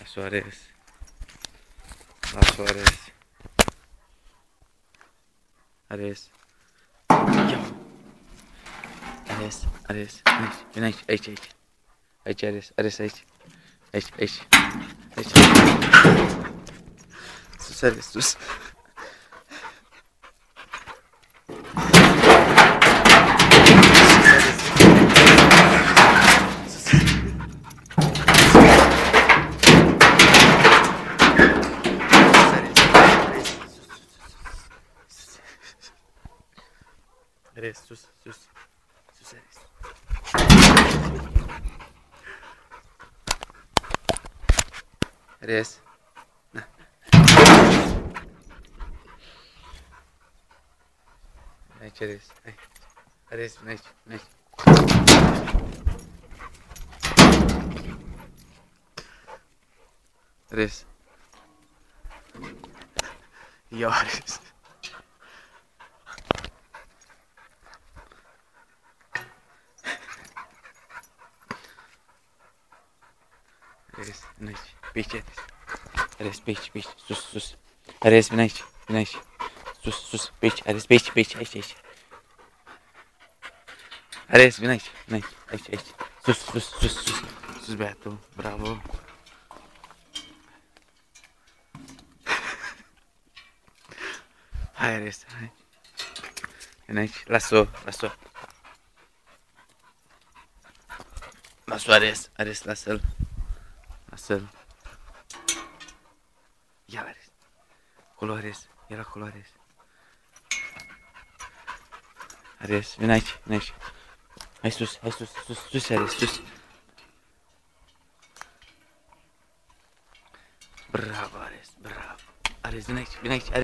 La Suarez. La Suarez. Ares. Ia. Ares. Vine aici. Aici, Ares, aici. Aici. Sus, Ares, sus. Ares, sus, Ares. Ares. Aici, Ares. Ares, vine aici. Ares. Ia, Ares. Ares, vine aici. Pe aici, Ares. Pe aici. Sus. Ares, vine aici. Sus. Pe aici. Aici. Ares, vine aici. Aici. Sus, băiatul. Bravo. Hai, Ares, hai. Vine aici. Las-o. Las-o, Ares, lasă-l. Ia, Ares. Acolo, Ares. Era acolo, Ares. Ares, vine aici. Hai sus, Ares, sus. Bravo, Ares, bravo. Ares, vine aici, Ares.